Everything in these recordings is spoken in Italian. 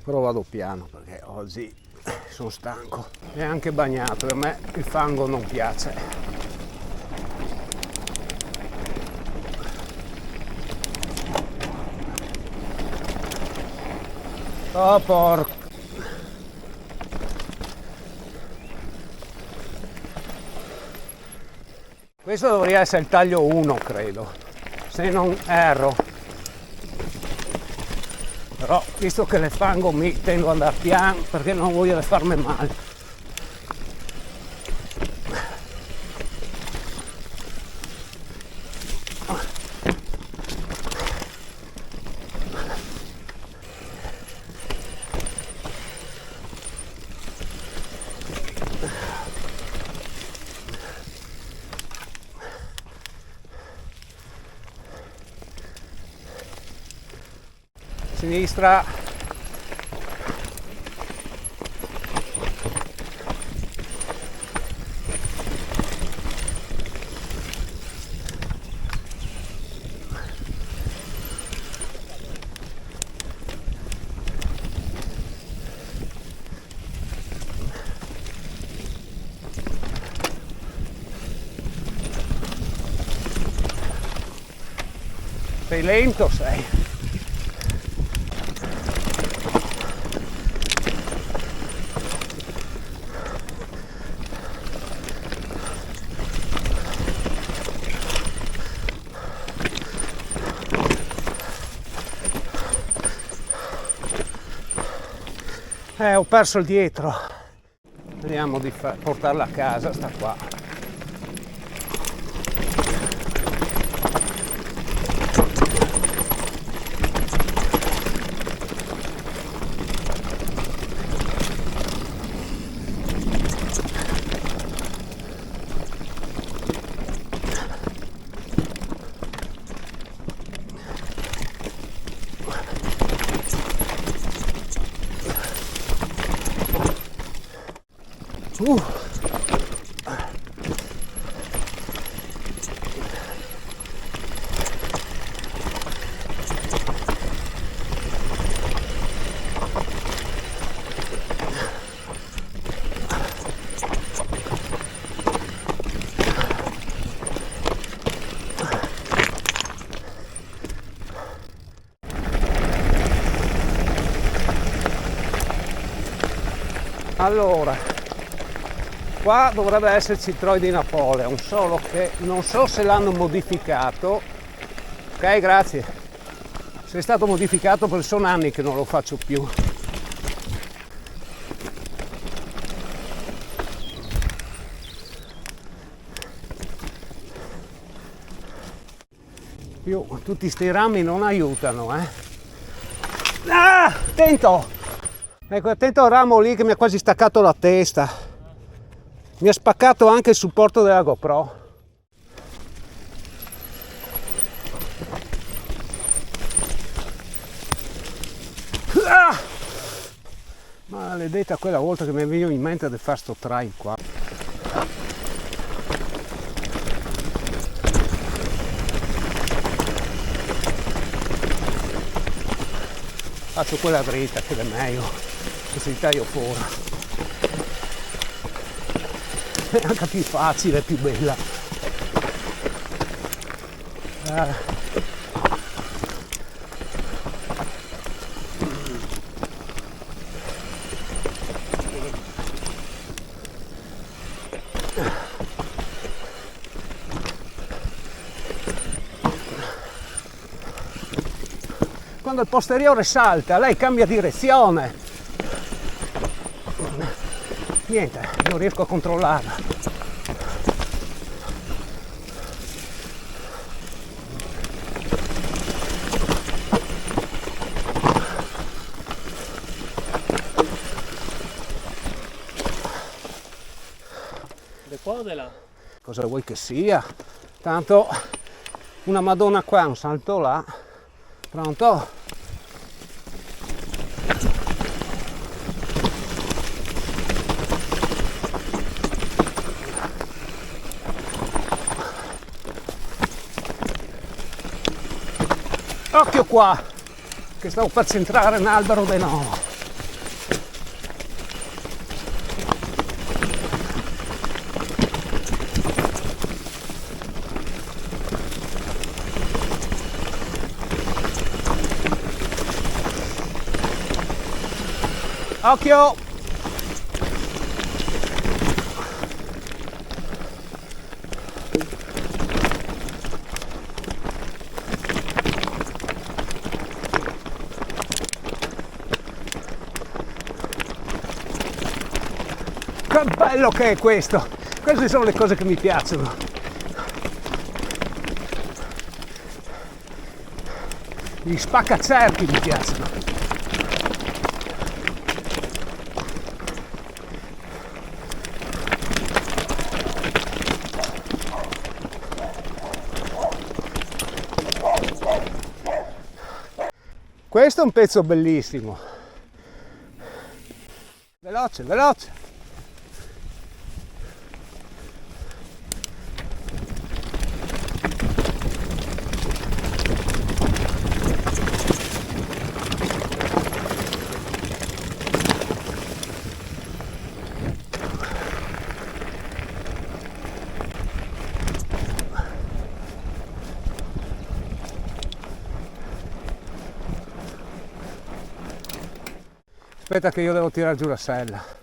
però vado piano perché oggi sono stanco e anche bagnato e a me il fango non piace. Oh porco. Questo dovrebbe essere il taglio 1, credo, se non erro. Però visto che le fango mi tendo ad andare piano perché non voglio farmi male. Sinistra. Sei lento, sei. Ho perso il dietro. Vediamo di portarla a casa, sta qua. Allora, qua dovrebbe esserci il Troy di Napoleon, solo che non so se l'hanno modificato. Ok, grazie. Se è stato modificato, perché sono anni che non lo faccio più. Tutti sti rami non aiutano, eh. Ah, attento! Ecco, attento al ramo lì che mi ha quasi staccato la testa. Mi ha spaccato anche il supporto della GoPro. Ah! Maledetta quella volta che mi veniva in mente di fare sto trail qua. Faccio quella dritta che è meglio. Così taglio fuori, è anche più facile, più bella. Quando il posteriore salta, lei cambia direzione. Niente, non riesco a controllarla. De qua o de là? Cosa vuoi che sia? Tanto una Madonna qua, un salto là. Pronto? Occhio qua, che stavo per centrare un albero di nuovo. Occhio! Che bello che è questo! Queste sono le cose che mi piacciono. Gli spaccacerchi mi piacciono. Questo è un pezzo bellissimo. Veloce, veloce. Aspetta che io devo tirare giù la sella.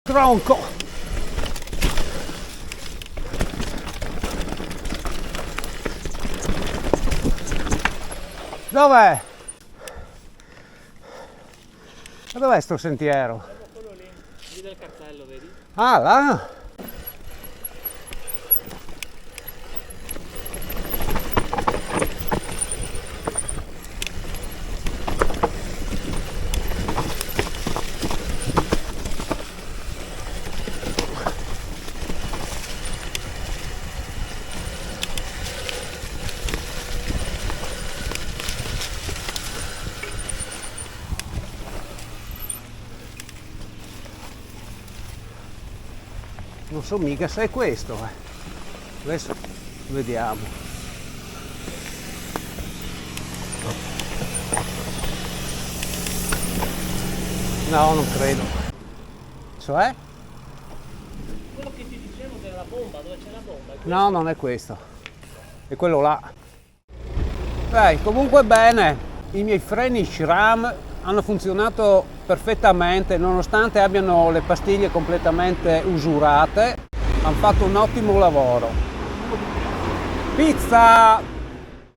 Tronco! Dov'è? Ma dov'è sto sentiero? Quello lì del cartello, vedi? Ah, là! Non so mica se è questo. Adesso vediamo. No, non credo. Cioè? Quello che ti dicevo della bomba, dove c'è la bomba? No, non è questo. È quello là. Dai, comunque bene. I miei freni SRAM hanno funzionato perfettamente, nonostante abbiano le pastiglie completamente usurate. Hanno fatto un ottimo lavoro. Pizza!